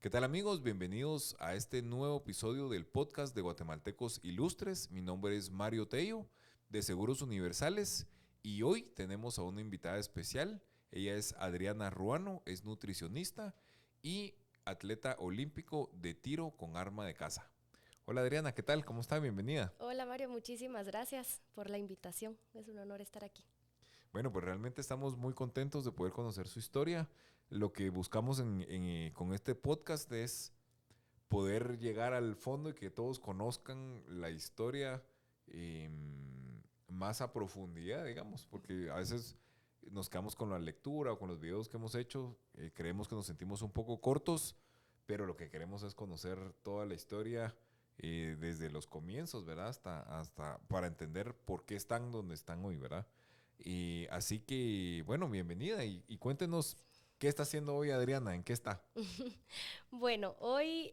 ¿Qué tal amigos? Bienvenidos a este nuevo episodio del podcast de Guatemaltecos Ilustres. Mi nombre es Mario Tello de Seguros Universales y hoy tenemos a una invitada especial. Ella es Adriana Ruano, es nutricionista y atleta olímpico de tiro con arma de caza. Hola Adriana, ¿qué tal? ¿Cómo está? Bienvenida. Hola Mario, muchísimas gracias por la invitación. Es un honor estar aquí. Bueno, pues realmente estamos muy contentos de poder conocer su historia. Lo que buscamos con este podcast es poder llegar al fondo y que todos conozcan la historia eh, más a profundidad, digamos, porque a veces nos quedamos con la lectura o con los videos que hemos hecho, creemos que nos sentimos un poco cortos, pero lo que queremos es conocer toda la historia desde los comienzos, ¿verdad? Hasta para entender por qué están donde están hoy, ¿verdad? Y así que, bueno, bienvenida y cuéntenos qué está haciendo hoy Adriana, ¿en qué está? Bueno, hoy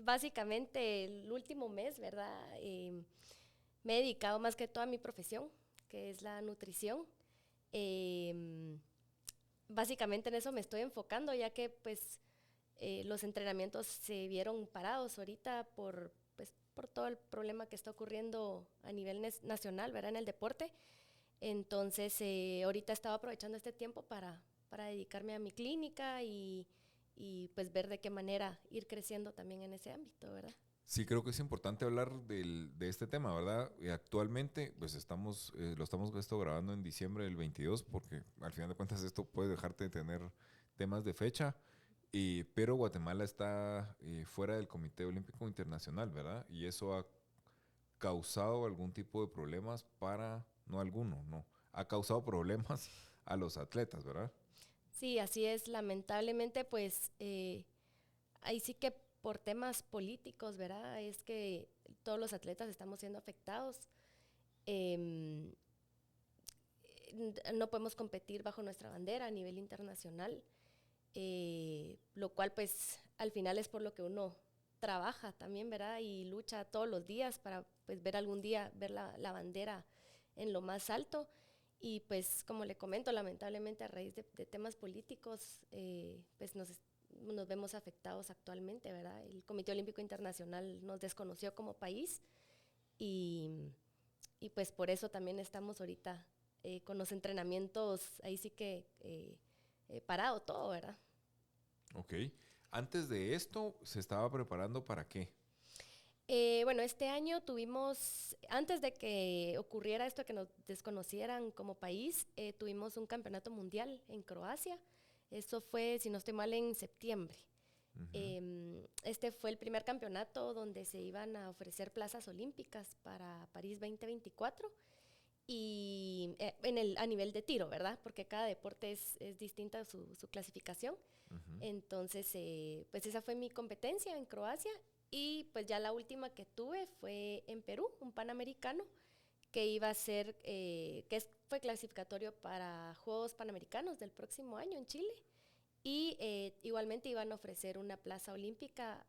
básicamente el último mes, ¿verdad? Me he dedicado más que todo a mi profesión, que es la nutrición. Eh, Básicamente en eso me estoy enfocando, ya que pues los entrenamientos se vieron parados ahorita por todo el problema que está ocurriendo a nivel nacional, ¿verdad? En el deporte. Entonces, ahorita estaba aprovechando este tiempo para dedicarme a mi clínica y pues ver de qué manera ir creciendo también en ese ámbito, ¿verdad? Sí, creo que es importante hablar de este tema, ¿verdad? Actualmente, pues lo estamos esto grabando en diciembre del 22, porque al final de cuentas esto puede dejarte de tener temas de fecha, pero Guatemala está fuera del Comité Olímpico Internacional, ¿verdad? Y eso ha causado algún tipo de problemas no alguno, no, ha causado problemas a los atletas, ¿verdad? Sí, así es. Lamentablemente, pues ahí sí que por temas políticos, ¿verdad? Es que todos los atletas estamos siendo afectados. Em, no podemos competir bajo nuestra bandera a nivel internacional, lo cual pues al final es por lo que uno trabaja también, ¿verdad? Y lucha todos los días para pues ver algún día, ver la bandera en lo más alto. Y pues como le comento, lamentablemente a raíz de temas políticos, pues nos vemos afectados actualmente, ¿verdad? El Comité Olímpico Internacional nos desconoció como país y, y pues por eso también estamos ahorita con los entrenamientos, ahí sí que parado todo, ¿verdad? Ok. Antes de esto, ¿se estaba preparando para qué? Bueno, este año tuvimos, antes de que ocurriera esto, que nos desconocieran como país, tuvimos un campeonato mundial en Croacia. Eso fue, si no estoy mal, en septiembre. Ujú. Este fue el primer campeonato donde se iban a ofrecer plazas olímpicas para París 2024 y a nivel de tiro, ¿verdad? Porque cada deporte es distinta su clasificación. Ujú. Entonces, pues esa fue mi competencia en Croacia y pues ya la última que tuve fue en Perú, un panamericano que iba a ser, fue clasificatorio para Juegos Panamericanos del próximo año en Chile. Y igualmente iban a ofrecer una plaza olímpica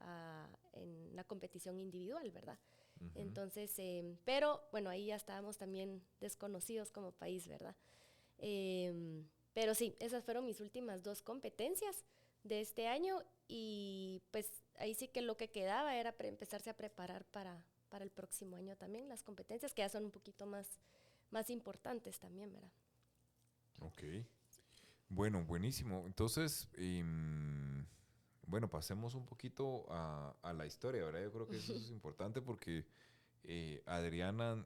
en la competición individual, ¿verdad? Ujú. Entonces, pero bueno, ahí ya estábamos también desconocidos como país, ¿verdad? Pero sí, esas fueron mis últimas dos competencias de este año y pues ahí sí que lo que quedaba era empezarse a preparar para el próximo año también, las competencias que ya son un poquito más importantes también, ¿verdad? Ok. Bueno, buenísimo. Entonces, bueno, pasemos un poquito a la historia, ¿verdad? Yo creo que eso es importante porque Adriana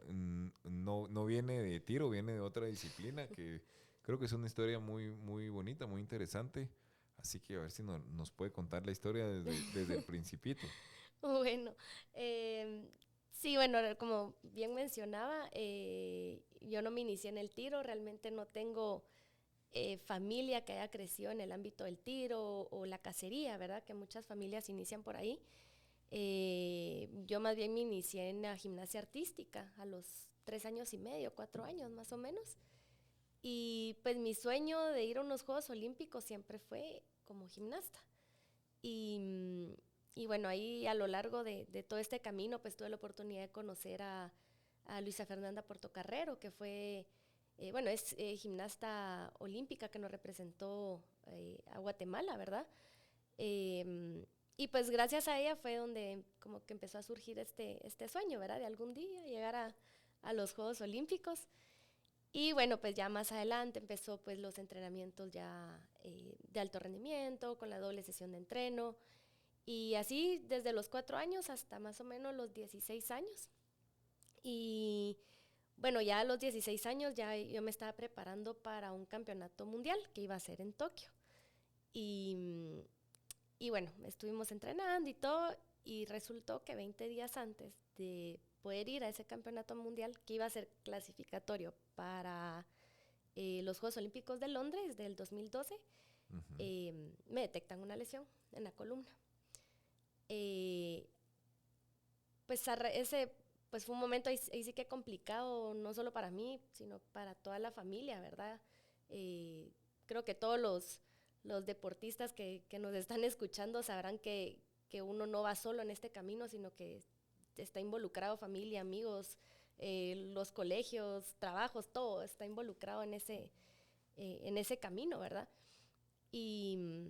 no viene de tiro, viene de otra disciplina que creo que es una historia muy, muy bonita, muy interesante. Así que a ver si nos puede contar la historia desde el principito. Bueno, sí, bueno, como bien mencionaba, yo no me inicié en el tiro, realmente no tengo familia que haya crecido en el ámbito del tiro o la cacería, ¿verdad? Que muchas familias inician por ahí. Yo más bien me inicié en la gimnasia artística a los 3 años y medio, 4 años más o menos. Y pues mi sueño de ir a unos Juegos Olímpicos siempre fue como gimnasta. Y, y bueno, ahí a lo largo de todo este camino, pues tuve la oportunidad de conocer a Luisa Fernanda Portocarrero, que fue, bueno, es gimnasta olímpica que nos representó a Guatemala, ¿verdad? Y pues gracias a ella fue donde como que empezó a surgir este sueño, ¿verdad? De algún día llegar a los Juegos Olímpicos. Y bueno, pues ya más adelante empezó pues los entrenamientos ya de alto rendimiento, con la doble sesión de entreno. Y así desde los 4 años hasta más o menos los 16 años. Y bueno, ya a los 16 años ya yo me estaba preparando para un campeonato mundial que iba a ser en Tokio. Y, y bueno, estuvimos entrenando y todo, y resultó que 20 días antes de poder ir a ese campeonato mundial, que iba a ser clasificatorio para los Juegos Olímpicos de Londres del 2012, me detectan una lesión en la columna. Pues ese pues fue un momento ahí sí que complicado, no solo para mí, sino para toda la familia, ¿verdad? Creo que todos los deportistas que nos están escuchando sabrán que uno no va solo en este camino, sino que está involucrado familia, amigos, los colegios, trabajos, todo está involucrado en ese camino, ¿verdad? Y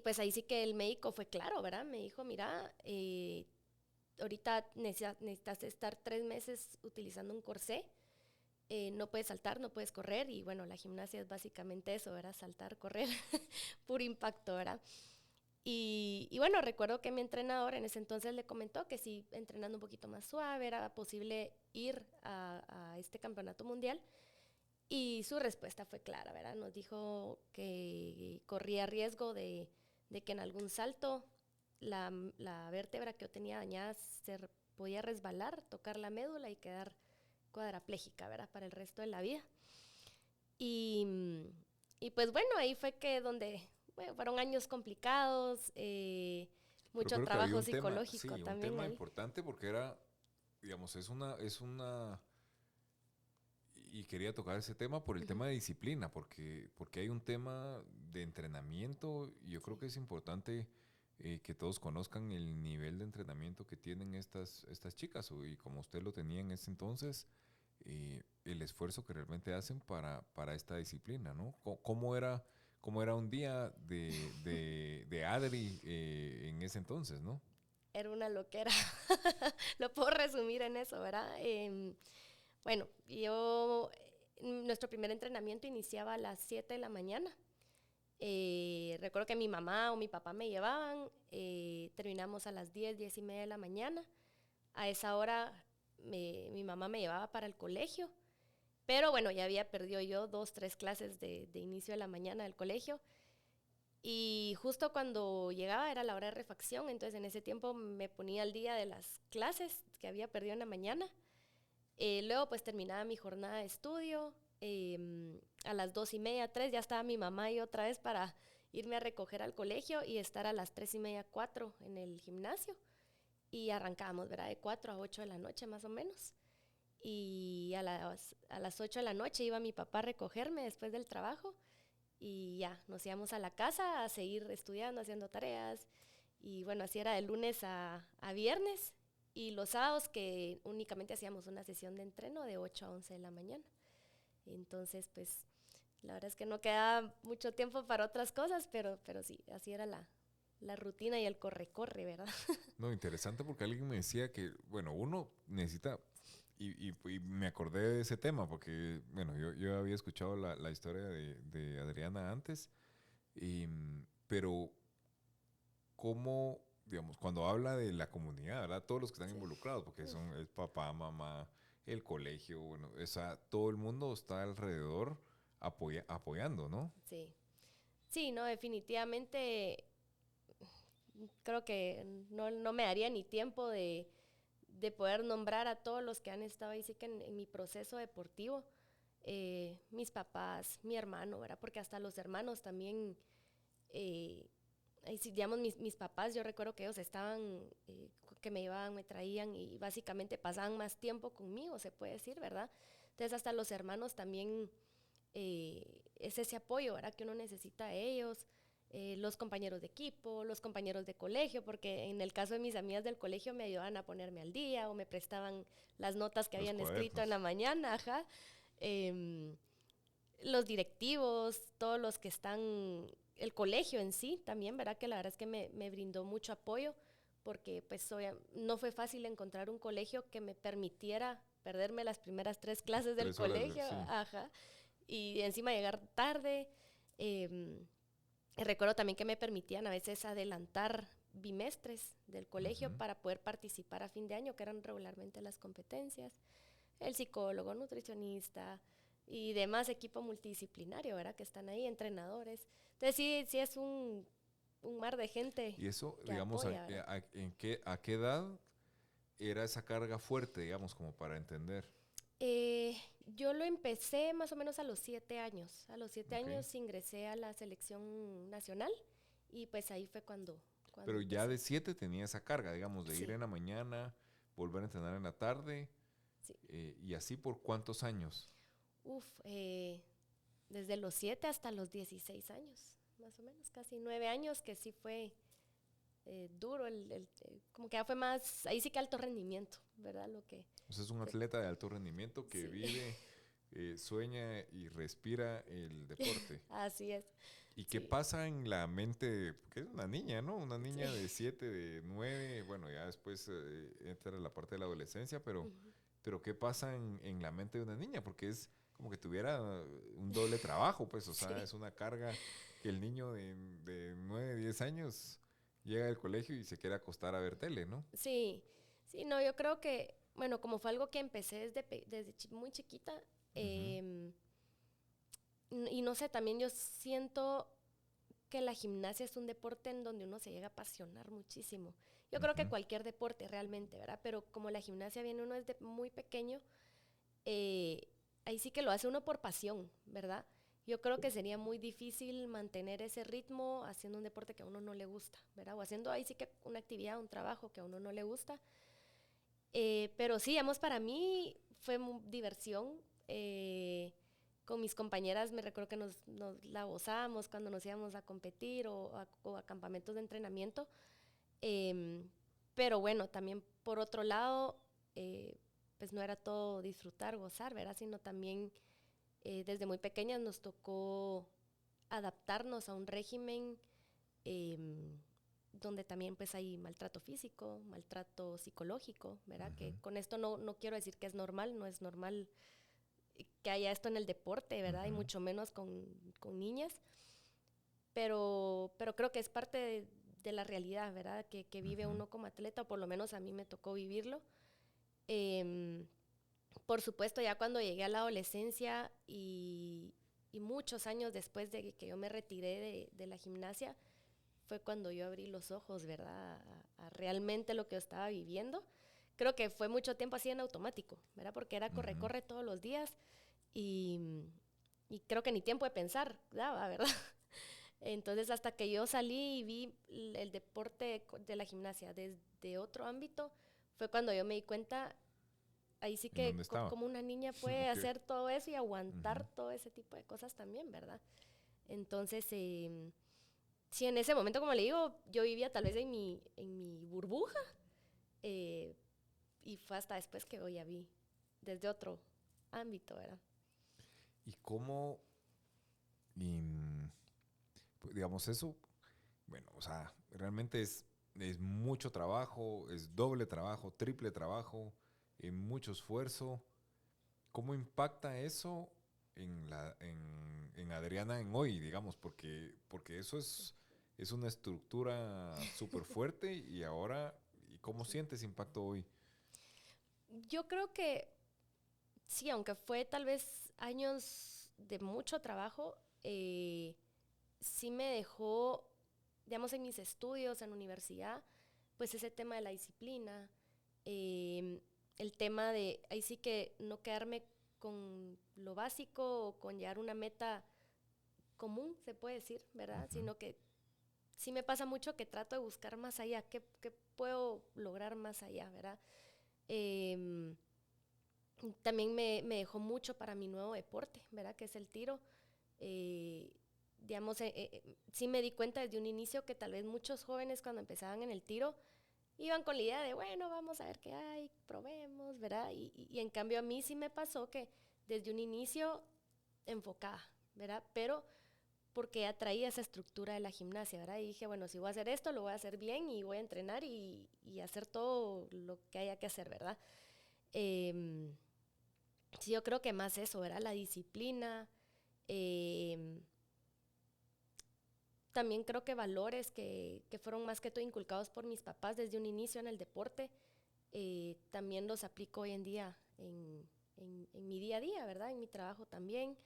pues ahí sí que el médico fue claro, ¿verdad? Me dijo, mira, ahorita necesitas estar 3 meses utilizando un corsé, no puedes saltar, no puedes correr, y bueno, la gimnasia es básicamente eso, ¿verdad? Saltar, correr, puro impacto, ¿verdad? Y bueno, recuerdo que mi entrenador en ese entonces le comentó que si entrenando un poquito más suave era posible ir a este campeonato mundial, y su respuesta fue clara, ¿verdad? Nos dijo que corría riesgo de que en algún salto la vértebra que yo tenía dañada podía resbalar, tocar la médula y quedar cuadraplégica, ¿verdad? Para el resto de la vida. Y pues bueno, ahí fue que donde bueno, fueron años complicados, Pero mucho creo que había trabajo un tema, psicológico sí, un también tema ahí. importante porque era, digamos, y quería tocar ese tema por el Uh-huh. tema de disciplina, porque hay un tema de entrenamiento y yo creo Sí. que es importante que todos conozcan el nivel de entrenamiento que tienen estas chicas y como usted lo tenía en ese entonces, el esfuerzo que realmente hacen para esta disciplina, ¿no? ¿Cómo era un día de Adri en ese entonces, ¿no? Era una loquera. Lo puedo resumir en eso, ¿verdad? Bueno, nuestro primer entrenamiento iniciaba a las 7 de la mañana. Recuerdo que mi mamá o mi papá me llevaban, terminamos a las 10, 10 y media de la mañana. A esa hora mi mamá me llevaba para el colegio, pero bueno, ya había perdido yo 2, 3 clases de inicio de la mañana del colegio. Y justo cuando llegaba era la hora de refacción, entonces en ese tiempo me ponía al día de las clases que había perdido en la mañana. Luego pues terminaba mi jornada de estudio, a las 2:30, 3 ya estaba mi mamá y otra vez para irme a recoger al colegio y estar a las 3:30, 4 en el gimnasio. Y arrancábamos, ¿verdad? De 4 a 8 de la noche más o menos. Y a las 8 de la noche iba mi papá a recogerme después del trabajo y ya, nos íbamos a la casa a seguir estudiando, haciendo tareas. Y bueno, así era de lunes a viernes. Y los sábados que únicamente hacíamos una sesión de entreno de 8 a 11 de la mañana. Entonces, pues, la verdad es que no quedaba mucho tiempo para otras cosas, pero sí, así era la rutina y el corre-corre, ¿verdad? No, interesante porque alguien me decía que, bueno, uno necesita, y me acordé de ese tema porque, bueno, yo había escuchado la historia de Adriana antes, pero cómo, digamos, cuando habla de la comunidad, ¿verdad? Todos los que están Sí. involucrados, porque Uf, son el papá, mamá, el colegio, bueno, todo el mundo está alrededor apoyando, ¿no? sí. Sí, no, definitivamente creo que no me daría ni tiempo de poder nombrar a todos los que han estado ahí sí que en mi proceso deportivo. Mis papás, mi hermano, ¿verdad? Porque hasta los hermanos también, digamos, mis papás, yo recuerdo que ellos estaban, que me llevaban, me traían y básicamente pasaban más tiempo conmigo, se puede decir, ¿verdad? Entonces hasta los hermanos también es ese apoyo, ¿verdad? Que uno necesita de ellos. Los compañeros de equipo, los compañeros de colegio, porque en el caso de mis amigas del colegio me ayudaban a ponerme al día o me prestaban las notas que Los habían escrito en cuadernos. la mañana, ajá. Los directivos, todos los que están el colegio en sí también, ¿verdad? Que la verdad es que me brindó mucho apoyo porque pues no fue fácil encontrar un colegio que me permitiera perderme las primeras 3 clases del 3 horas, colegio, sí. ajá, y encima llegar tarde. Y recuerdo también que me permitían a veces adelantar bimestres del colegio Ujú. para poder participar a fin de año, que eran regularmente las competencias. El psicólogo, nutricionista y demás equipo multidisciplinario, ¿verdad? Que están ahí, entrenadores. Entonces sí es un mar de gente Y eso, que digamos, apoya, ¿verdad? a qué edad era esa carga fuerte, digamos, como para entender? Yo lo empecé más o menos a los 7 años. A los 7 Ok. años ingresé a la selección nacional y pues ahí fue cuando Pero ya empecé. de 7 tenía esa carga, digamos, de ir Sí, en la mañana, volver a entrenar en la tarde, sí. y así por cuántos años. Uf, desde los 7 hasta los 16 años, más o menos, casi 9 años, que sí fue duro, como que ya fue más, ahí sí que alto rendimiento, ¿verdad? Lo que, O sea, es un lo- atleta de alto rendimiento que sí, vive, sueña y respira el deporte. así es, ¿Y qué sí, pasa en la mente? Porque es una niña, ¿no? Una sí. niña de 7, de 9, bueno, ya después entra la parte de la adolescencia, Ujú. pero ¿qué pasa en la mente de una niña? Porque es como que tuviera un doble trabajo, pues, o sea, Sí, es una carga que el niño de 9, 10 años llega del colegio y se quiere acostar a ver tele, ¿no? sí, sí, no, yo creo que, bueno, como fue algo que empecé desde muy chiquita, Ujú, em, y no sé, también yo siento que la gimnasia es un deporte en donde uno se llega a apasionar muchísimo. Yo creo que ujú, cualquier deporte realmente, ¿verdad? Pero como la gimnasia viene uno desde muy pequeño, eh, ahí sí que lo hace uno por pasión, ¿verdad? Yo creo que sería muy difícil mantener ese ritmo haciendo un deporte que a uno no le gusta, ¿verdad? O haciendo ahí sí que una actividad, un trabajo que a uno no le gusta. Pero sí, digamos, para mí fue diversión. Con mis compañeras me recuerdo que nos la gozábamos cuando nos íbamos a competir o a campamentos de entrenamiento. Em, pero bueno, también por otro lado, pues no era todo disfrutar, gozar, ¿verdad? Sino también desde muy pequeñas nos tocó adaptarnos a un régimen em, donde también pues hay maltrato físico, maltrato psicológico, ¿verdad? ujú, Que con esto no quiero decir que es normal, no es normal que haya esto en el deporte, ¿verdad? Y ujú, mucho menos con niñas, pero creo que es parte de la realidad, ¿verdad? Que vive ujú. uno como atleta, o por lo menos a mí me tocó vivirlo. Em, por supuesto, ya cuando llegué a la adolescencia y muchos años después de que yo me retiré de la gimnasia, fue cuando yo abrí los ojos, ¿verdad? A realmente lo que yo estaba viviendo. Creo que fue mucho tiempo así en automático, ¿verdad? Porque era corre, Ujú. corre todos los días y, y creo que ni tiempo de pensar daba, ¿verdad? Entonces, hasta que yo salí y vi el deporte de la gimnasia desde otro ámbito, fue cuando yo me di cuenta, ahí sí ¿En que dónde estaba? como una niña puede Ok. hacer todo eso y Ujú. aguantar todo ese tipo de cosas también, ¿verdad? Entonces, sí, en ese momento, como le digo, yo vivía tal vez en mi burbuja, eh, y fue hasta después que hoy ya vi desde otro ámbito, ¿verdad? ¿Y cómo, y, pues, digamos, eso? Bueno, o sea, realmente es mucho trabajo, es doble trabajo, triple trabajo, mucho esfuerzo. ¿Cómo impacta eso en Adriana en hoy, digamos? Porque eso es una estructura súper fuerte y ahora, ¿y cómo Sí. sientes impacto hoy? Yo creo que sí, aunque fue tal vez años de mucho trabajo, sí me dejó, digamos, en mis estudios, en la universidad, pues ese tema de la disciplina, eh, el tema de, ahí sí que no quedarme con lo básico o con llegar a una meta común, se puede decir, ¿verdad? Ujú, Sino que sí me pasa mucho que trato de buscar más allá, qué puedo lograr más allá, ¿verdad? Eh, También me dejó mucho para mi nuevo deporte, ¿verdad? Que es el tiro. Eh, digamos, sí me di cuenta desde un inicio que tal vez muchos jóvenes cuando empezaban en el tiro iban con la idea de, bueno, vamos a ver qué hay, probemos, ¿verdad? Y en cambio a mí sí me pasó que desde un inicio enfocada, ¿verdad? Pero porque ya traía esa estructura de la gimnasia, ¿verdad? Y dije, bueno, si voy a hacer esto, lo voy a hacer bien y voy a entrenar y hacer todo lo que haya que hacer, ¿verdad? Sí, yo creo que más eso, ¿verdad? La disciplina. También creo que valores que fueron más que todo inculcados por mis papás desde un inicio en el deporte, también los aplico hoy en día en mi día a día, ¿verdad? En mi trabajo también.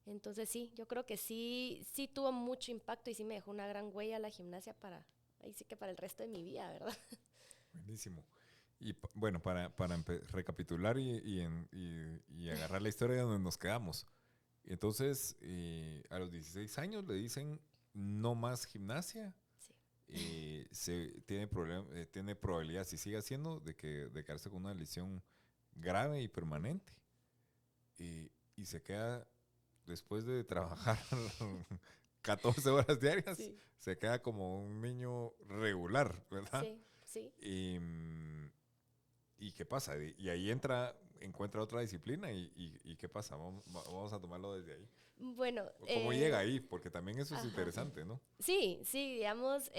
Entonces sí, yo creo que sí tuvo mucho impacto y sí me dejó una gran huella la gimnasia ahí sí que para el resto de mi vida, ¿verdad? Buenísimo. Y bueno, para recapitular y agarrar la historia de donde nos quedamos. Entonces, a los 16 años le dicen no más gimnasia. Sí. Tiene probabilidad, si sigue haciendo, de quedarse con una lesión grave y permanente. Y se queda, después de trabajar 14 horas diarias, Sí, se queda como un niño regular, ¿verdad? sí, sí. ¿Y qué pasa? Y ahí encuentra otra disciplina y ¿qué pasa? Vamos a tomarlo desde ahí. Bueno, ¿Cómo llega ahí? Porque también eso es ajá. interesante, ¿no? Sí, sí, digamos,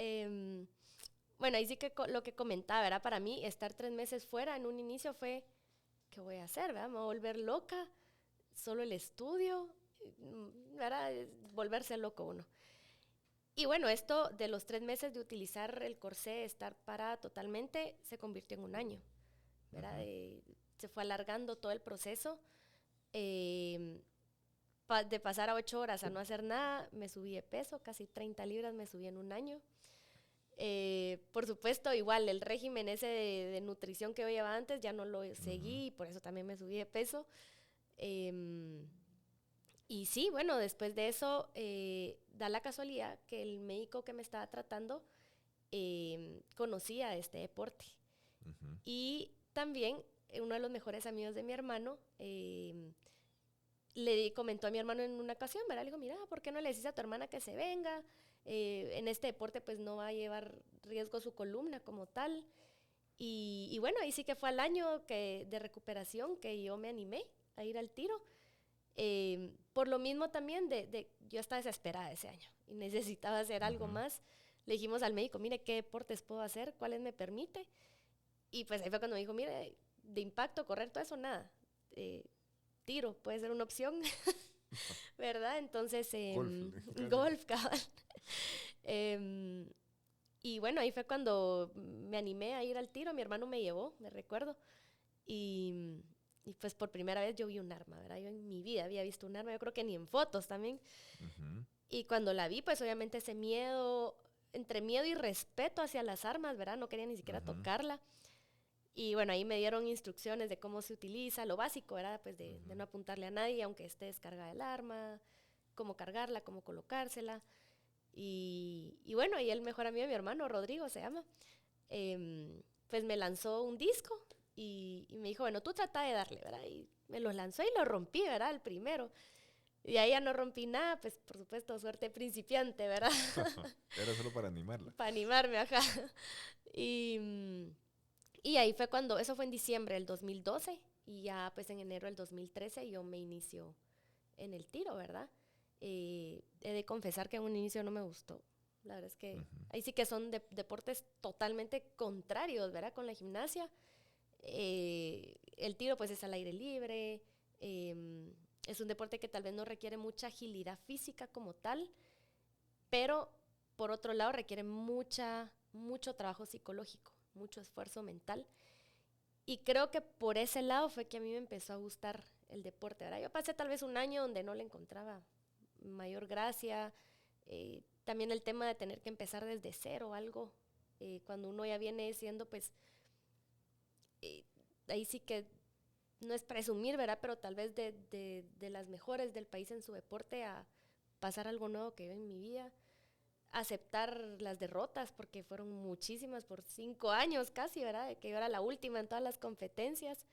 bueno, ahí sí que lo que comentaba, ¿verdad? Para mí, estar 3 meses fuera en un inicio fue, ¿qué voy a hacer, verdad? Me voy a volver loca, solo el estudio, ¿verdad? Volverse loco uno. Y bueno, esto de los 3 meses de utilizar el corsé, estar parada totalmente, se convirtió en un año, ¿verdad? Ujú. Se fue alargando todo el proceso. eh, de pasar a 8 horas a no hacer nada, me subí de peso, casi 30 libras me subí en un año. Por supuesto, igual el régimen ese de nutrición que yo llevaba antes ya no lo Ujú. seguí y por eso también me subí de peso. Em, y sí, bueno, después de eso, da la casualidad que el médico que me estaba tratando conocía este deporte. Ujú. Y también uno de los mejores amigos de mi hermano le comentó a mi hermano en una ocasión, ¿verdad? Le dijo, mira, ¿por qué no le dices a tu hermana que se venga? En este deporte pues no va a llevar riesgo su columna como tal. Y bueno, ahí sí que fue al año de recuperación que yo me animé a ir al tiro. Por lo mismo también yo estaba desesperada ese año y necesitaba hacer algo Ujú. más. Le dijimos al médico, mire, ¿qué deportes puedo hacer? ¿Cuáles me permite? Y pues ahí fue cuando me dijo, mire, de impacto, correr, todo eso, nada. Eh, Tiro puede ser una opción, ¿verdad? Entonces, Golf, casi. golf, cabal. Em, y bueno, ahí fue cuando me animé a ir al tiro. Mi hermano me llevó, me recuerdo. Y, y pues por primera vez yo vi un arma, ¿verdad? Yo en mi vida había visto un arma, yo creo que ni en fotos también. Ujú. Y cuando la vi, pues obviamente ese miedo, entre miedo y respeto hacia las armas, ¿verdad? No quería ni siquiera Ujú. tocarla. Y bueno, ahí me dieron instrucciones de cómo se utiliza, lo básico, ¿verdad? Pues de Ujú. no apuntarle a nadie, aunque esté descargada el arma, cómo cargarla, cómo colocársela. Y bueno, y el mejor amigo de mi hermano, Rodrigo se llama, pues me lanzó un disco y me dijo, bueno, tú trata de darle, ¿verdad? Y me lo lanzó y lo rompí, ¿verdad? El primero. Y ahí ya no rompí nada, pues por supuesto, suerte principiante, ¿verdad? Era solo para animarla. Para animarme, ajá. Y, y ahí fue cuando, eso fue en diciembre del 2012 y ya pues en enero del 2013 yo me inicio en el tiro, ¿verdad? He de confesar que en un inicio no me gustó. La verdad es que Ujú. ahí sí que son deportes totalmente contrarios, ¿verdad? Con la gimnasia. El tiro pues es al aire libre. Es un deporte que tal vez no requiere mucha agilidad física como tal, pero por otro lado requiere mucho trabajo psicológico, mucho esfuerzo mental. Y creo que por ese lado fue que a mí me empezó a gustar el deporte, ¿verdad? Yo pasé tal vez un año donde no le encontraba mayor gracia. También el tema de tener que empezar desde cero algo, cuando uno ya viene siendo, pues, eh, ahí sí que no es presumir, ¿verdad? Pero tal vez de las mejores del país en su deporte a pasar algo nuevo que yo en mi vida. Aceptar las derrotas, porque fueron muchísimas por 5 años casi, ¿verdad? De que yo era la última en todas las competencias.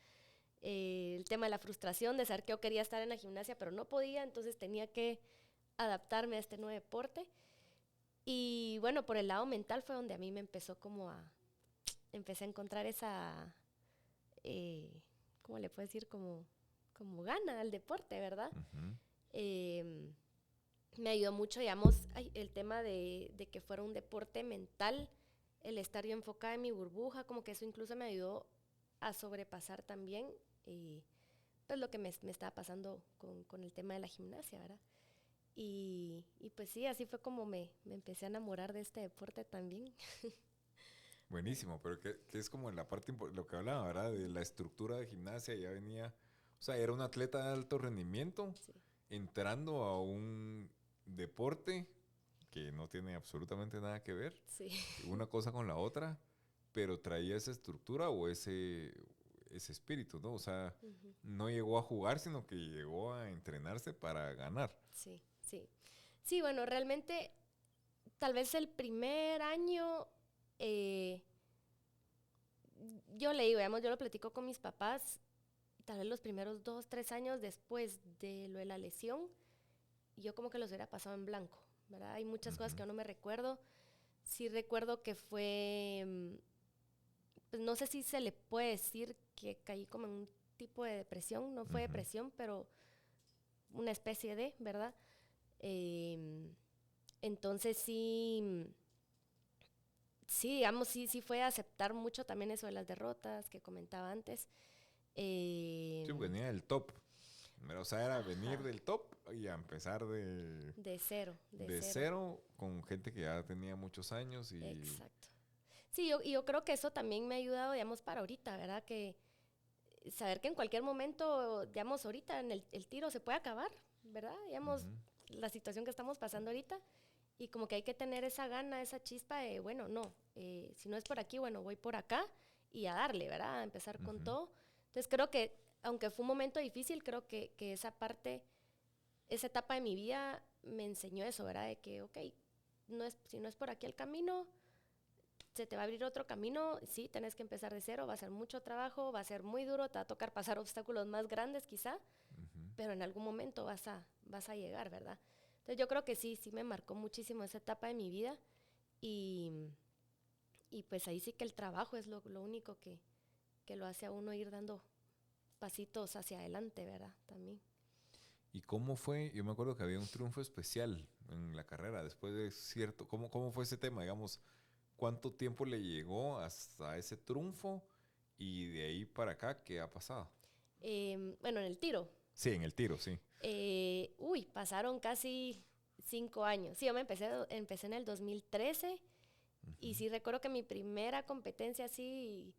El tema de la frustración, de saber que yo quería estar en la gimnasia, pero no podía, entonces tenía que adaptarme a este nuevo deporte. Y bueno, por el lado mental fue donde a mí me empezó empecé a encontrar esa, eh, ¿cómo le puedo decir? Como gana al deporte, ¿verdad? Ujú. Eh, me ayudó mucho, digamos, el tema de que fuera un deporte mental, el estar yo enfocada en mi burbuja, como que eso incluso me ayudó a sobrepasar también pues lo que me estaba pasando con el tema de la gimnasia, ¿verdad? Y pues sí, así fue como me empecé a enamorar de este deporte también. Buenísimo, pero que es como la parte, lo que hablaba, ¿verdad? De la estructura de gimnasia, ya venía, o sea, era un atleta de alto rendimiento Sí, entrando a un deporte que no tiene absolutamente nada que ver, sí. una cosa con la otra, pero traía esa estructura o ese espíritu, ¿no? O sea, Ujú. no llegó a jugar, sino que llegó a entrenarse para ganar. Sí, sí. Sí, bueno, realmente tal vez el primer año, eh, yo le digo, digamos, yo lo platico con mis papás, tal vez los primeros 2, 3 años después de lo de la lesión, yo como que los hubiera pasado en blanco, ¿verdad? Hay muchas cosas que Ujú, yo no me recuerdo. Sí recuerdo que fue, pues no sé si se le puede decir que caí como en un tipo de depresión, no fue ujú. depresión, pero una especie de, ¿verdad? Eh, entonces sí, sí, digamos, sí fue aceptar mucho también eso de las derrotas que comentaba antes. Sí, Eh, venía del top. O sea, era venir ajá, del top y a empezar de cero, de de cero. cero con gente que ya tenía muchos años y... Exacto. Sí, yo creo que eso también me ha ayudado, digamos, para ahorita, ¿verdad? Que saber que en cualquier momento, digamos, ahorita en el tiro se puede acabar, ¿verdad? Digamos, Ujú, la situación que estamos pasando ahorita y como que hay que tener esa gana, esa chispa de, bueno, no, si no es por aquí, bueno, voy por acá y a darle, ¿verdad? A empezar con ujú, todo. Entonces creo que, aunque fue un momento difícil, creo que esa parte, esa etapa de mi vida me enseñó eso, ¿verdad? De que, ok, si no es por aquí el camino, se te va a abrir otro camino, sí, tenés que empezar de cero, va a ser mucho trabajo, va a ser muy duro, te va a tocar pasar obstáculos más grandes quizá, ujú. pero en algún momento vas a llegar, ¿verdad? Entonces yo creo que sí me marcó muchísimo esa etapa de mi vida y, y pues ahí sí que el trabajo es lo único que lo hace a uno ir dando pasitos hacia adelante, ¿verdad? También. ¿Y cómo fue? Yo me acuerdo que había un triunfo especial en la carrera, después de cierto... ¿Cómo fue ese tema? Digamos, ¿cuánto tiempo le llegó hasta ese triunfo? Y de ahí para acá, ¿qué ha pasado? Bueno, en el tiro, Sí, en el tiro, sí. pasaron casi 5 años. Sí, yo empecé en el 2013. Ujú, Y sí recuerdo que mi primera competencia así,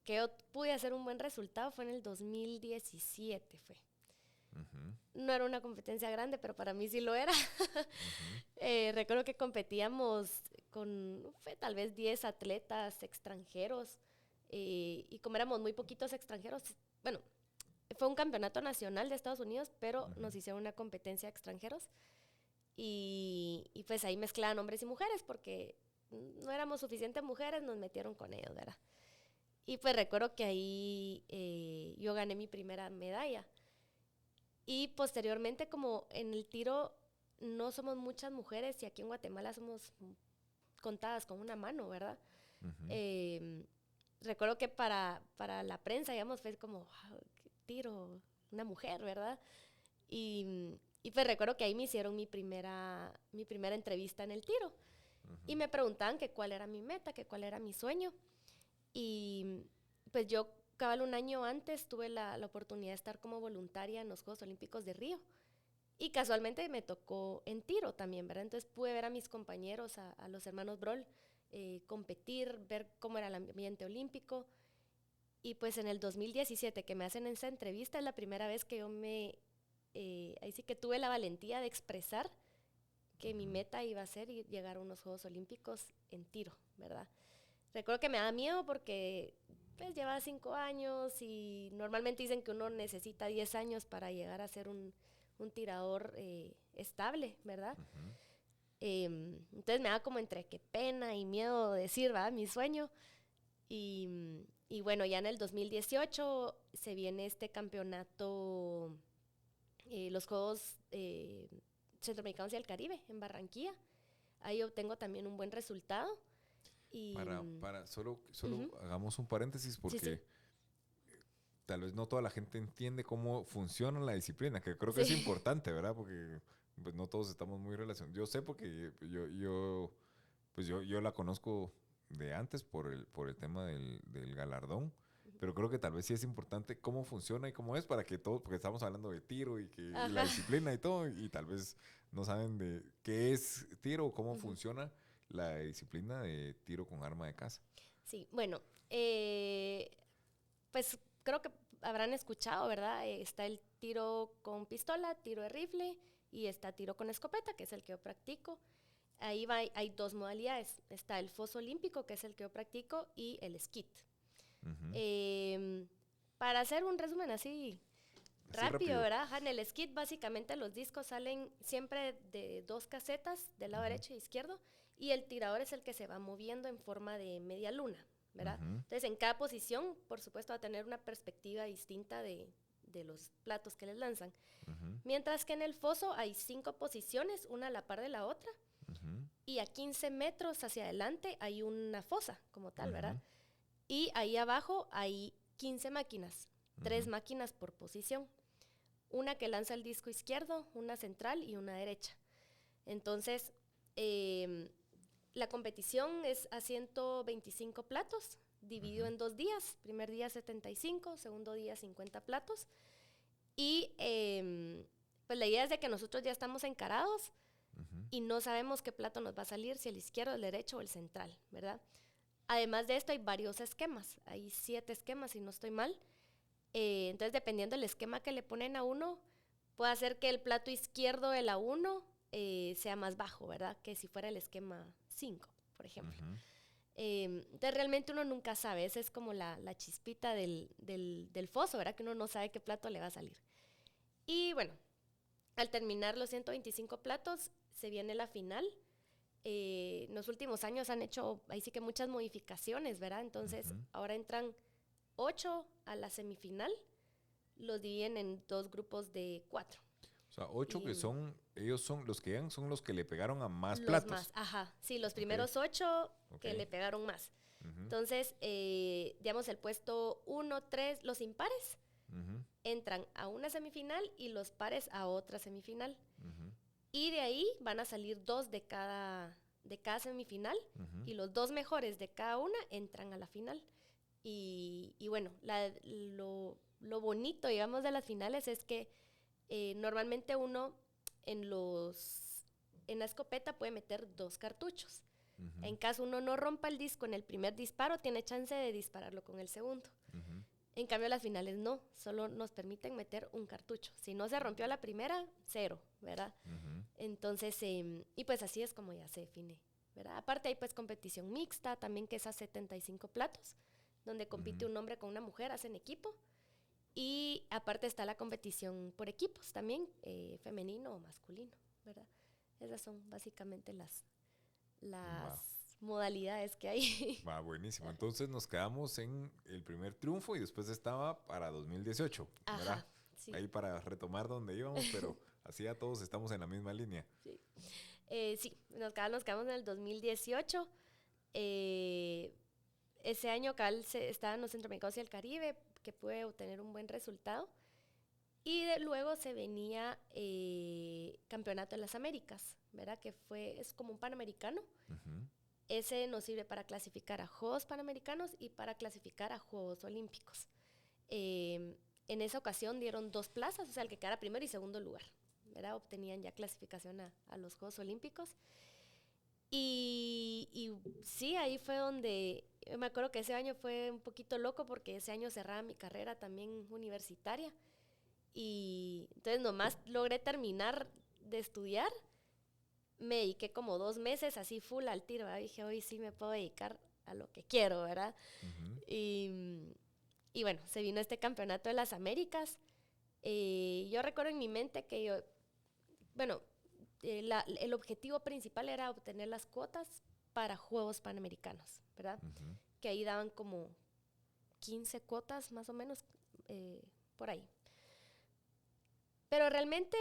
que yo pude hacer un buen resultado, fue en el 2017 fue. ujú, No era una competencia grande, pero para mí sí lo era. ujú, Recuerdo que competíamos con, fue tal vez 10 atletas extranjeros. Y como éramos muy poquitos extranjeros, bueno, fue un campeonato nacional de Estados Unidos, pero ujú. nos hicieron una competencia de extranjeros. Y pues ahí mezclaban hombres y mujeres, porque no éramos suficientes mujeres, nos metieron con ellos, ¿verdad? Y pues recuerdo que ahí yo gané mi primera medalla. Y posteriormente, como en el tiro no somos muchas mujeres y aquí en Guatemala somos contadas con una mano, ¿verdad? Ujú. Eh, recuerdo que para la prensa, digamos, fue como, wow, qué tiro, una mujer, ¿verdad? Y pues recuerdo que ahí me hicieron mi primera entrevista en el tiro. Y me preguntaban que cuál era mi meta, que cuál era mi sueño. Y pues yo, cabal, un año antes tuve la oportunidad de estar como voluntaria en los Juegos Olímpicos de Río. Y casualmente me tocó en tiro también, ¿verdad? Entonces pude ver a mis compañeros, a los hermanos Brol, competir, ver cómo era el ambiente olímpico. Y pues en el 2017 que me hacen esa entrevista es la primera vez que ahí sí que tuve la valentía de expresar que mi meta iba a ser llegar a unos Juegos Olímpicos en tiro, ¿verdad? Recuerdo que me daba miedo porque pues llevaba 5 años y normalmente dicen que uno necesita 10 años para llegar a ser un tirador estable, ¿verdad? Entonces me da como entre qué pena y miedo decir, ¿verdad? Mi sueño. Y bueno, ya en el 2018 se viene este campeonato, los Juegos Centroamericanos y del Caribe en Barranquilla. Ahí obtengo también un buen resultado. Y Solo ujú, hagamos un paréntesis sí, sí, porque tal vez no toda la gente entiende cómo funciona la disciplina, que creo que es sí, importante, ¿verdad? Porque pues no todos estamos muy relacionados. Yo sé porque yo la conozco de antes por el tema del galardón, pero creo que tal vez sí es importante cómo funciona y cómo es para que todos, porque estamos hablando de tiro y la Ajá. disciplina y todo, y tal vez no saben de qué es tiro o cómo Ujú. funciona la disciplina de tiro con arma de caza. Sí, bueno, pues creo que habrán escuchado, ¿verdad? Está el tiro con pistola, tiro de rifle y está tiro con escopeta, que es el que yo practico. Ahí va, hay dos modalidades. Está el foso olímpico, que es el que yo practico, y el skeet. Ujú. Em, para hacer un resumen así Así rápido, rápido. ¿verdad? Ajá, en el skeet básicamente los discos salen siempre de dos casetas, del lado Ujú, derecho e izquierdo, y el tirador es el que se va moviendo en forma de media luna, ¿verdad? ujú, Entonces en cada posición, por supuesto, va a tener una perspectiva distinta de los platos que les lanzan. ujú, Mientras que en el foso hay 5 posiciones, una a la par de la otra, ujú, y a 15 metros hacia adelante hay una fosa como tal, ¿verdad? ujú, Y ahí abajo hay 15 máquinas, ujú, 3 máquinas por posición. Una que lanza el disco izquierdo, una central y una derecha. Entonces, eh, la competición es a 125 platos, dividido ujú, en 2 días. Primer día 75, segundo día 50 platos. Y pues la idea es de que nosotros ya estamos encarados ujú, y no sabemos qué plato nos va a salir, si el izquierdo, el derecho o el central, ¿verdad? Además de esto hay varios esquemas, hay 7 esquemas si no estoy mal. Entonces dependiendo del esquema que le ponen a uno, puede hacer que el plato izquierdo de la 1 sea más bajo, ¿verdad? Que si fuera el esquema 5, por ejemplo. ujú. Entonces realmente uno nunca sabe, esa es como la chispita del foso, ¿verdad? Que uno no sabe qué plato le va a salir. Y bueno, al terminar los 125 platos, se viene la final. En los últimos años han hecho ahí sí que muchas modificaciones, ¿verdad? Entonces Ujú. ahora entran 8 a la semifinal, los dividen en 2 grupos de 4. O sea, 8 Y que ellos son los que llegan, son los que le pegaron a más los más, platos. ajá, sí, los Ok, primeros 8 ok. que le pegaron más. Ujú, Entonces, digamos, el puesto 1, 3, los impares ujú, entran a una semifinal y los pares a otra semifinal. ujú, Y de ahí van a salir 2 de cada semifinal ujú, y los 2 mejores de cada una entran a la final. Y bueno, lo bonito, digamos, de las finales es que normalmente uno en en la escopeta puede meter 2 cartuchos. ujú, En caso uno no rompa el disco en el primer disparo, tiene chance de dispararlo con el segundo. ujú, En cambio, las finales no, solo nos permiten meter un cartucho. Si no se rompió la primera, 0, ¿verdad? ujú, Entonces, y pues así es como ya se define, ¿verdad? Aparte hay pues competición mixta, también que es a 75 platos, donde compite ujú. un hombre con una mujer, hacen equipo. Y aparte está la competición por equipos también, femenino o masculino, ¿verdad? Esas son básicamente Va, las modalidades que hay. va, buenísimo. Entonces nos quedamos en el primer triunfo y después estaba para 2018, ¿verdad? Ajá, sí. Ahí para retomar donde íbamos, pero así ya todos estamos en la misma línea. Sí, sí, nos quedamos en el 2018. Eh, Ese año estaba en los Centroamericanos y el Caribe, que pude obtener un buen resultado. Y luego se venía Campeonato de las Américas, ¿verdad? Es como un panamericano. Ujú, Ese nos sirve para clasificar a Juegos Panamericanos y para clasificar a Juegos Olímpicos. En esa ocasión dieron 2 plazas, o sea, el que quedara primero y segundo lugar, ¿verdad? Obtenían ya clasificación a los Juegos Olímpicos. Y sí, ahí fue donde, yo me acuerdo que ese año fue un poquito loco porque ese año cerraba mi carrera también universitaria. Y entonces nomás logré terminar de estudiar, me dediqué como 2 meses así full al tiro, ¿verdad? Dije, hoy sí me puedo dedicar a lo que quiero, ¿verdad? ujú, Y, y bueno, se vino este campeonato de las Américas. Yo recuerdo en mi mente que yo, bueno, el objetivo principal era obtener las cuotas para Juegos Panamericanos, ¿verdad? ujú. Que ahí daban como 15 cuotas más o menos por ahí. Pero realmente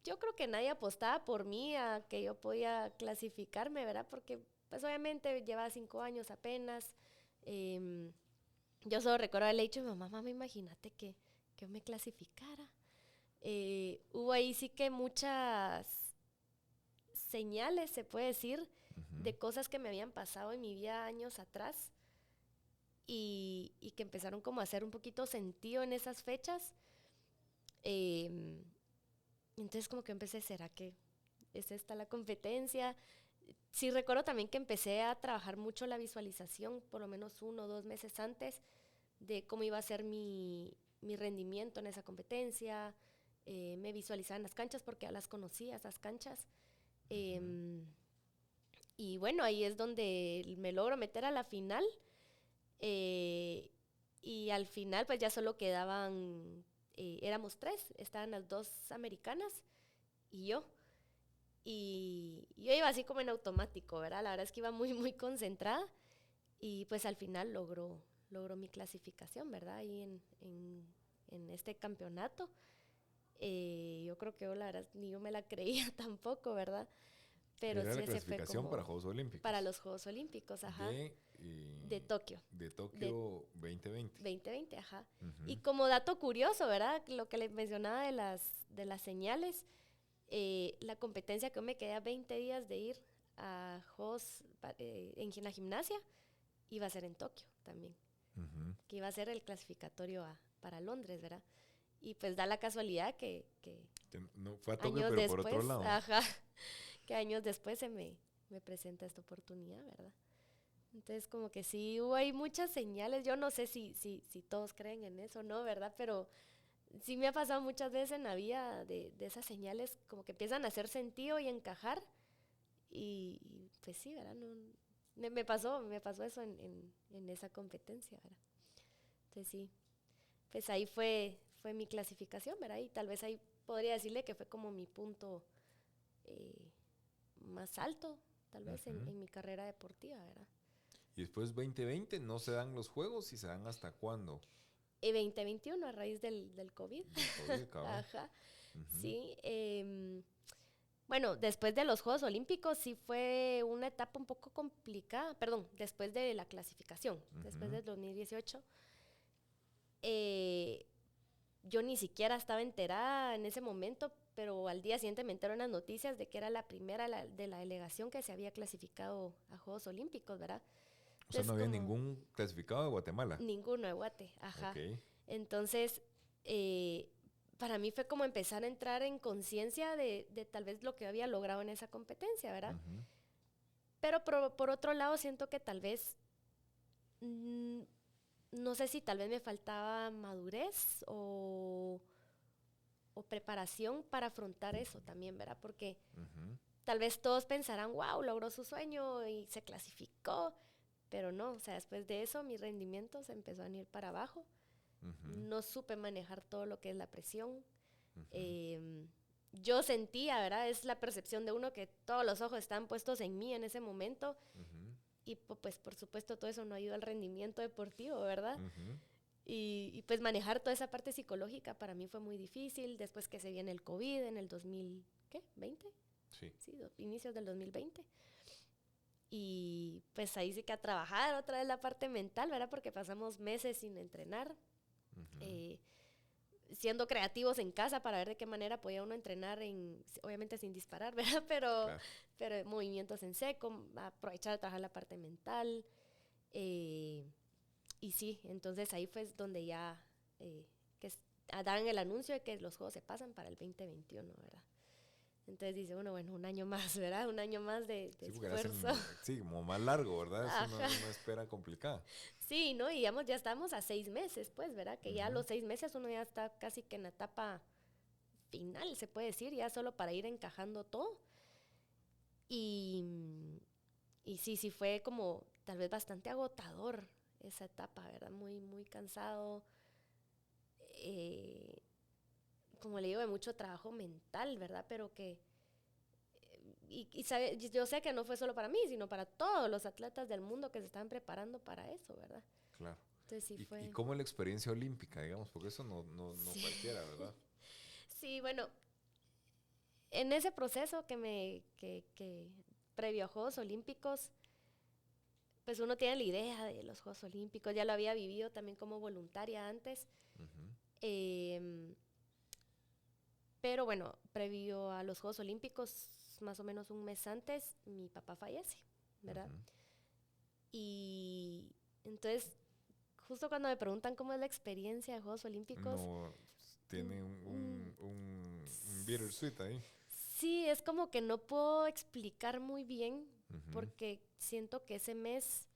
yo creo que nadie apostaba por mí a que yo podía clasificarme, ¿verdad? Porque pues obviamente llevaba 5 años apenas. em, yo solo recuerdo haberle dicho a mi mamá, mamá, imagínate que yo me clasificara. Hubo ahí sí que muchas señales, se puede decir, de cosas que me habían pasado en mi vida años atrás y que empezaron como a hacer un poquito sentido en esas fechas. Entonces como que empecé, ¿será que es esta la competencia? Sí, recuerdo también que empecé a trabajar mucho la visualización, por lo menos 1 o 2 meses antes de cómo iba a ser mi rendimiento en esa competencia. Me visualizaba en las canchas porque ya las conocía, esas canchas. Y bueno, ahí es donde me logro meter a la final. Y al final pues ya solo quedaban, éramos 3, estaban las 2 americanas y yo. Y yo iba así como en automático, ¿verdad? La verdad es que iba muy, muy concentrada y pues al final logró mi clasificación, ¿verdad? Ahí en este campeonato. Yo creo que yo, la verdad, ni yo me la creía tampoco, ¿verdad? Pero Era sí, la ese fue clasificación para como Juegos Olímpicos. para los Juegos Olímpicos, ajá. De Tokio. De De Tokio 2020. 2020, ajá. Y como dato curioso, ¿verdad? Lo que les mencionaba de las señales, la competencia que yo me quedé a 20 días de ir a Juegos en la gimnasia iba a ser en Tokio también, que iba a ser el clasificatorio para Londres, ¿verdad? Y pues da la casualidad que No, fue a Tokio, años pero por otro después, lado. ajá, que años después me presenta esta oportunidad, ¿verdad? Entonces como que sí, hubo ahí muchas señales. Yo no sé si todos creen en eso, ¿no? ¿Verdad? Pero sí me ha pasado muchas veces en la vida de esas señales como que empiezan a hacer sentido y encajar. Y pues sí, ¿verdad? No, me pasó eso en esa competencia, ¿verdad? Entonces sí, pues ahí fue mi clasificación, ¿verdad? Y tal vez ahí podría decirle que fue como mi punto eh, más alto, tal vez en mi carrera deportiva, ¿verdad? Y después 2020 no se dan los juegos y se dan hasta cuándo. 2021 a raíz del COVID. Del COVID, cabrón. Ajá, sí. Bueno, después de los Juegos Olímpicos sí fue una etapa un poco complicada, perdón, después de la clasificación, después del 2018. Yo ni siquiera estaba enterada en ese momento, pero al día siguiente me enteraron las noticias de que era la primera de la delegación que se había clasificado a Juegos Olímpicos, ¿verdad? O sea, no Entonces, había como ningún clasificado de Guatemala. ninguno de Guate, ajá. Ok. Entonces, para mí fue como empezar a entrar en conciencia de tal vez lo que había logrado en esa competencia, ¿verdad? Pero por otro lado siento que tal vez, no sé si tal vez me faltaba madurez o preparación para afrontar eso también, ¿verdad? Porque tal vez todos pensarán, wow, logró su sueño y se clasificó, pero no, o sea, después de eso mi rendimiento se empezó a ir para abajo. No supe manejar todo lo que es la presión. Yo sentía, ¿verdad? Es la percepción de uno que todos los ojos están puestos en mí en ese momento. Y pues por supuesto todo eso no ayuda al rendimiento deportivo, ¿verdad? Y pues manejar toda esa parte psicológica para mí fue muy difícil. Después que se viene el COVID en el 2000, ¿qué? ¿20? Sí. Sí, inicios del 2020. Y pues ahí sí que a trabajar otra vez la parte mental, ¿verdad? Porque pasamos meses sin entrenar. Siendo creativos en casa para ver de qué manera podía uno entrenar, obviamente sin disparar, ¿verdad? Claro. Pero movimientos en seco, aprovechar a trabajar la parte mental. Y sí, entonces ahí fue donde ya dan el anuncio de que los juegos se pasan para el 2021, ¿verdad? Entonces dice uno, bueno, un año más, ¿verdad? Un año más de Sí, esfuerzo. sí, como más largo, ¿verdad? Es una espera complicada. Sí, ¿no? Y digamos, ya estamos a 6 meses, pues, ¿verdad? Que ya a los 6 meses uno ya está casi que en la etapa final, se puede decir, ya solo para ir encajando todo. Y sí fue como tal vez bastante agotador esa etapa, ¿verdad? Muy, muy cansado. Como le digo, de mucho trabajo mental, ¿verdad? Pero que... yo sé que no fue solo para mí, sino para todos los atletas del mundo que se estaban preparando para eso, ¿verdad? Claro. Entonces sí fue... ¿Y cómo es la experiencia olímpica, digamos? Porque eso no Sí. cualquiera, ¿verdad? Sí, bueno, en ese proceso previo a Juegos Olímpicos, pues uno tiene la idea de los Juegos Olímpicos, ya lo había vivido también como voluntaria antes. Pero bueno, previo a los Juegos Olímpicos, más o menos un mes antes, mi papá fallece, ¿verdad? Ujú. Y entonces, justo cuando me preguntan cómo es la experiencia de Juegos Olímpicos, No mm, tiene mm, un bittersweet ahí. sí, es como que no puedo explicar muy bien Ujú, porque siento que ese mes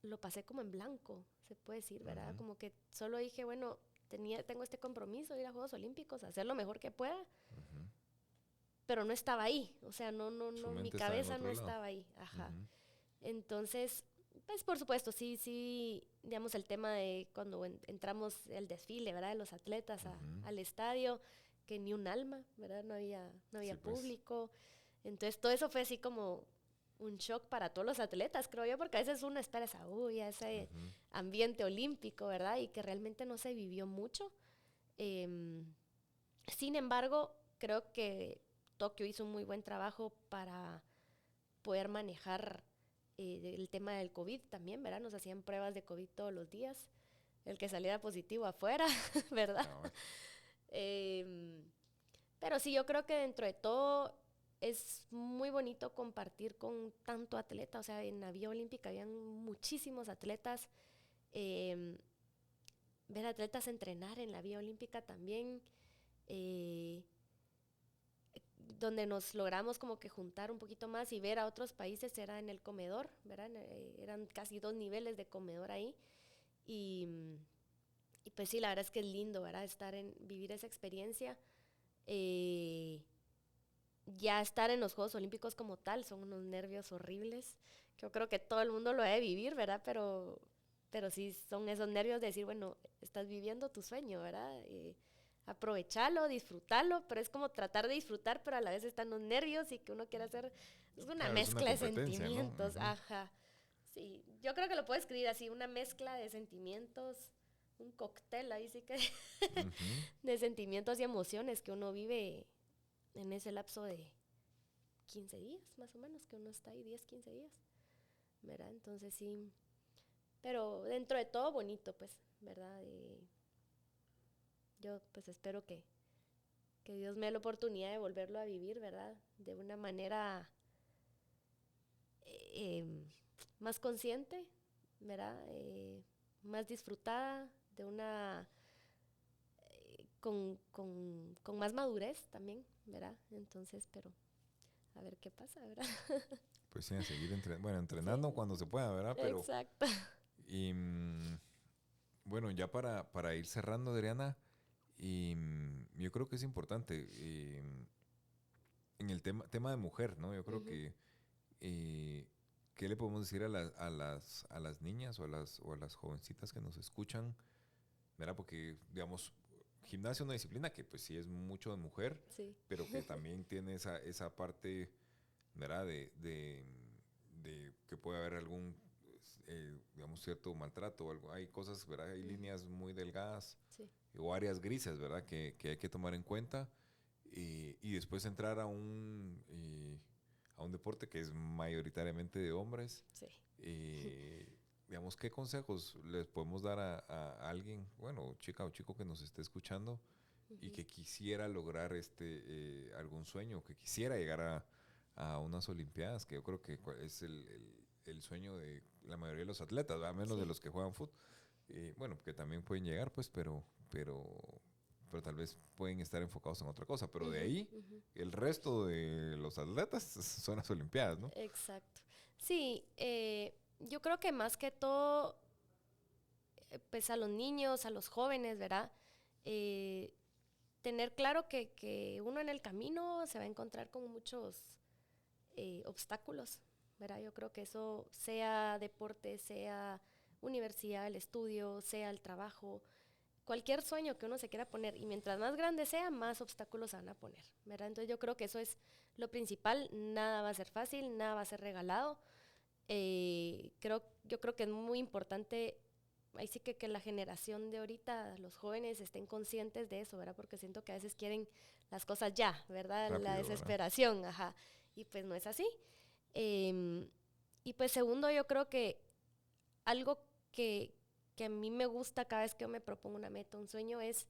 lo pasé como en blanco, se puede decir, ¿verdad? ujú, Como que solo dije, bueno, tengo este compromiso de ir a Juegos Olímpicos, hacer lo mejor que pueda, ujú. pero no estaba ahí, o sea, Su mi mente está en cabeza no otro lado. estaba ahí, ajá. Ujú, Entonces, pues por supuesto, sí, digamos el tema de cuando entramos el desfile, ¿verdad? De los atletas ujú. al estadio, que ni un alma, ¿verdad? No había Sí, pues. público. Entonces, todo eso fue así como un shock para todos los atletas, creo yo, porque a veces uno espera esa bulla, ese Ujú. ambiente olímpico, ¿verdad? Y que realmente no se vivió mucho. Em, Sin embargo, creo que Tokio hizo un muy buen trabajo para poder manejar el tema del COVID también, ¿verdad? Nos hacían pruebas de COVID todos los días, el que saliera positivo afuera, ¿verdad? Cabal. Eh, pero sí, yo creo que dentro de todo es muy bonito compartir con tanto atleta, o sea, en la vía olímpica habían muchísimos atletas, eh, ver atletas entrenar en la vía olímpica también, eh, donde nos logramos como que juntar un poquito más y ver a otros países era en el comedor, ¿verdad? Eran casi 2 niveles de comedor ahí y, y pues sí, la verdad es que es lindo, ¿verdad? Vivir esa experiencia. Eh, ya estar en los Juegos Olímpicos como tal son unos nervios horribles. Yo creo que todo el mundo lo debe vivir, ¿verdad? Pero sí son esos nervios de decir, bueno, estás viviendo tu sueño, ¿verdad? Aprovecharlo, disfrutarlo, pero es como tratar de disfrutar, pero a la vez están los nervios y que uno quiere hacer, es una Claro, es una mezcla de competencia, ¿no? sentimientos, Ujú, ajá. Sí, yo creo que lo puedo escribir así, una mezcla de sentimientos, un cóctel ahí sí que ujú. de sentimientos y emociones que uno vive en ese lapso de 15 días, más o menos, que uno está ahí 10 15 días, ¿verdad? Entonces sí, pero dentro de todo bonito, pues, ¿verdad? Yo pues espero que Dios me dé la oportunidad de volverlo a vivir, ¿verdad? De una manera eh, más consciente, ¿verdad? Más disfrutada, de una... con más madurez también, ¿verdad? Entonces, pero a ver qué pasa, ¿verdad? Pues sí, a seguir bueno, Sí, entrenando cuando se pueda, ¿verdad? Pero, exacto. y, bueno, ya para ir cerrando, Adriana, yo creo que es importante en el tema de mujer, ¿no? Yo creo Ujú, que, eh, ¿qué le podemos decir a las niñas o a las jovencitas que nos escuchan? ¿Verdad? Porque, digamos, gimnasia es una disciplina que pues sí es mucho de mujer, sí. pero que también tiene esa parte, ¿verdad? De que puede haber algún, digamos, cierto maltrato o algo. Hay cosas, ¿verdad? Hay Ujú, líneas muy delgadas sí. o áreas grises, ¿verdad? Que hay que tomar en cuenta. Y después entrar a un deporte que es mayoritariamente de hombres. Sí. eh, digamos, ¿qué consejos les podemos dar a alguien, bueno, chica o chico que nos esté escuchando y Ujú. que quisiera lograr algún sueño, que quisiera llegar a unas Olimpiadas, que yo creo que es el sueño de la mayoría de los atletas, ¿verdad? Menos de Sí. los que juegan fútbol. Bueno, que también pueden llegar, pues, pero tal vez pueden estar enfocados en otra cosa. Pero de Ujú, ahí, ujú. el resto de los atletas son las Olimpiadas, ¿no? Exacto. Sí, yo creo que más que todo, pues a los niños, a los jóvenes, ¿verdad? Eh, Tener claro que uno en el camino se va a encontrar con muchos obstáculos, ¿verdad? Yo creo que eso sea deporte, sea universidad, el estudio, sea el trabajo, cualquier sueño que uno se quiera poner y mientras más grande sea, más obstáculos se van a poner, ¿verdad? Entonces yo creo que eso es lo principal, nada va a ser fácil, nada va a ser regalado. Yo creo que es muy importante, ahí sí que la generación de ahorita, los jóvenes, estén conscientes de eso, ¿verdad? Porque siento que a veces quieren las cosas ya, ¿verdad? La Rápido, ¿verdad? desesperación, ajá. Y pues no es así. Em, y pues segundo, yo creo que algo que a mí me gusta cada vez que yo me propongo una meta, un sueño, es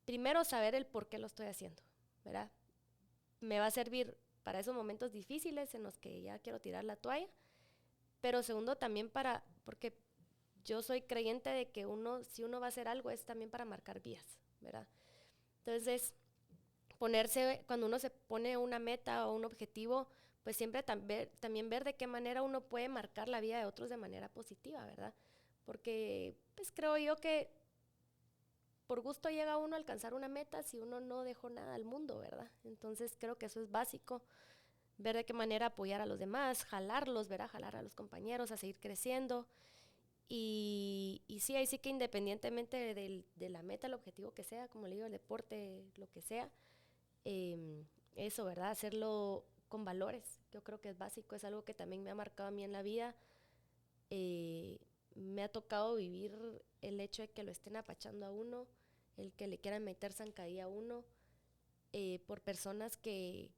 primero saber el por qué lo estoy haciendo, ¿verdad? Me va a servir para esos momentos difíciles en los que ya quiero tirar la toalla, pero segundo también porque yo soy creyente de que si uno va a hacer algo es también para marcar vías, ¿verdad? Entonces, cuando uno se pone una meta o un objetivo, pues siempre también ver de qué manera uno puede marcar la vida de otros de manera positiva, ¿verdad? Porque pues creo yo que por gusto llega uno a alcanzar una meta si uno no dejó nada al mundo, ¿verdad? Entonces creo que eso es básico, ver de qué manera apoyar a los demás, jalarlos, ¿verdad? Jalar a los compañeros a seguir creciendo. Y sí, ahí sí que independientemente de la meta, el objetivo que sea, como le digo, el deporte, lo que sea, eso, ¿verdad? Hacerlo con valores, yo creo que es básico, es algo que también me ha marcado a mí en la vida. Eh, Me ha tocado vivir el hecho de que lo estén apachando a uno, el que le quieran meter zancadilla a uno, por personas que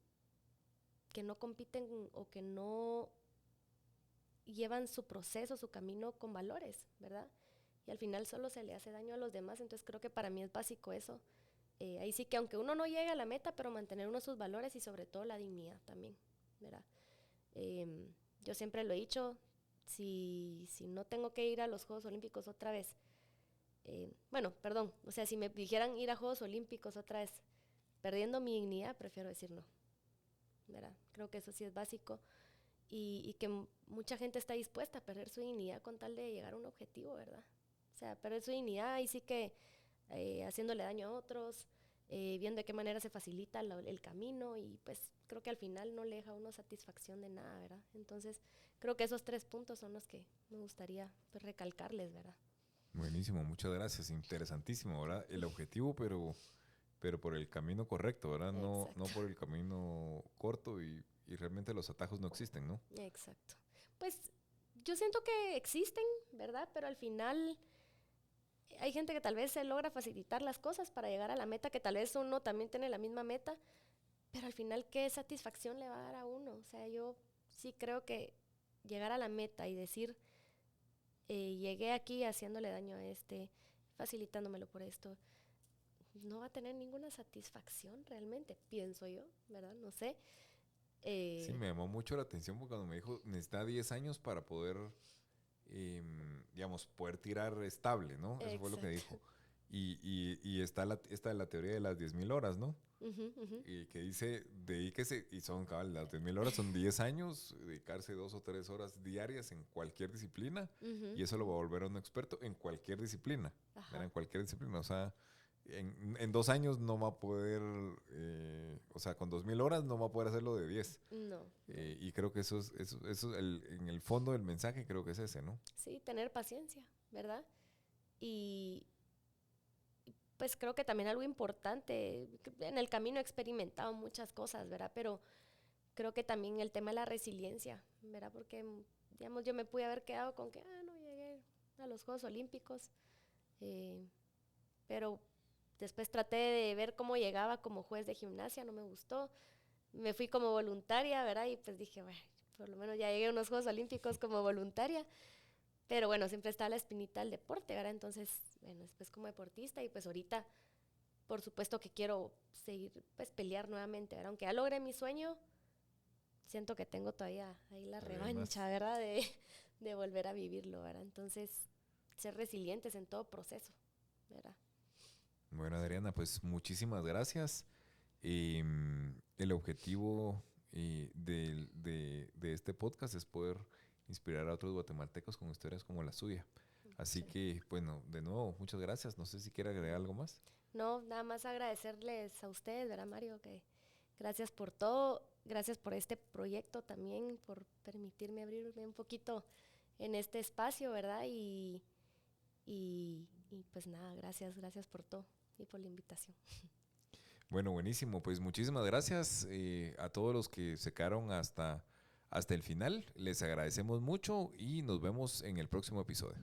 no compiten o que no llevan su proceso, su camino con valores, ¿verdad? Y al final solo se le hace daño a los demás, entonces creo que para mí es básico eso. Ahí sí que aunque uno no llegue a la meta, pero mantener uno sus valores y sobre todo la dignidad también, ¿verdad? Yo siempre lo he dicho, si no tengo que ir a los Juegos Olímpicos otra vez, bueno, perdón, o sea, si me dijeran ir a Juegos Olímpicos otra vez, perdiendo mi dignidad, prefiero decir no, ¿verdad? Creo que eso sí es básico y que mucha gente está dispuesta a perder su dignidad con tal de llegar a un objetivo, ¿verdad? O sea, perder su dignidad y sí que haciéndole daño a otros, viendo de qué manera se facilita el camino y pues creo que al final no le deja a uno satisfacción de nada, ¿verdad? Entonces creo que esos 3 puntos son los que me gustaría pues, recalcarles, ¿verdad? Buenísimo, muchas gracias. Interesantísimo, ¿verdad? El objetivo, pero por el camino correcto, ¿verdad? No, Exacto. no por el camino corto y realmente los atajos no existen, ¿no? Exacto. Pues yo siento que existen, ¿verdad? Pero al final hay gente que tal vez se logra facilitar las cosas para llegar a la meta, que tal vez uno también tiene la misma meta, pero al final, ¿qué satisfacción le va a dar a uno? O sea, yo sí creo que llegar a la meta y decir, llegué aquí haciéndole daño a facilitándomelo por esto, no va a tener ninguna satisfacción realmente, pienso yo, ¿verdad? No sé. Sí, Eh, me llamó mucho la atención porque cuando me dijo, necesita 10 años para poder, digamos, poder tirar estable, ¿no? Eso fue lo que exacto. dijo. Y está la teoría de las 10.000 horas, ¿no? Ujú, ujú, Y que dice, dedíquese, y son, cabal, las 10.000 horas son 10 años, dedicarse 2 o 3 horas diarias en cualquier disciplina, ujú, y eso lo va a ujú. volver a un experto en cualquier disciplina, ¿verdad? Ajá. En cualquier disciplina, o sea, en 2 años no va a poder, o sea, con 2.000 horas no va a poder hacerlo de 10. No, no. Y creo que en el fondo del mensaje creo que es ese, ¿no? Sí, tener paciencia, ¿verdad? Y pues creo que también algo importante, en el camino he experimentado muchas cosas, ¿verdad? Pero creo que también el tema de la resiliencia, ¿verdad? Porque, digamos, yo me pude haber quedado con que, no llegué a los Juegos Olímpicos, eh, pero después traté de ver cómo llegaba como juez de gimnasia, no me gustó, me fui como voluntaria, ¿verdad? Y pues dije, bueno, por lo menos ya llegué a unos Juegos Olímpicos como voluntaria, pero bueno, siempre está la espinita del deporte, ¿verdad? Entonces, bueno, después como deportista y pues ahorita, por supuesto que quiero seguir, pues pelear nuevamente, ¿verdad? Aunque ya logré mi sueño, siento que tengo todavía ahí la Todavía hay más. revancha, ¿verdad? De volver a vivirlo, ¿verdad? Entonces, ser resilientes en todo proceso, ¿verdad? Bueno, Adriana, pues muchísimas gracias. El objetivo de este podcast es poder inspirar a otros guatemaltecos con historias como la suya. Así Muchas que, bueno, de nuevo, muchas gracias. No sé si quiere agregar algo más. No, nada más agradecerles a ustedes, ¿verdad, Mario? Que gracias por todo, gracias por este proyecto también, por permitirme abrirme un poquito en este espacio, ¿verdad? Y pues nada, gracias por todo y por la invitación. Bueno, buenísimo. Pues muchísimas gracias a todos los que se quedaron hasta el final. Les agradecemos mucho y nos vemos en el próximo episodio.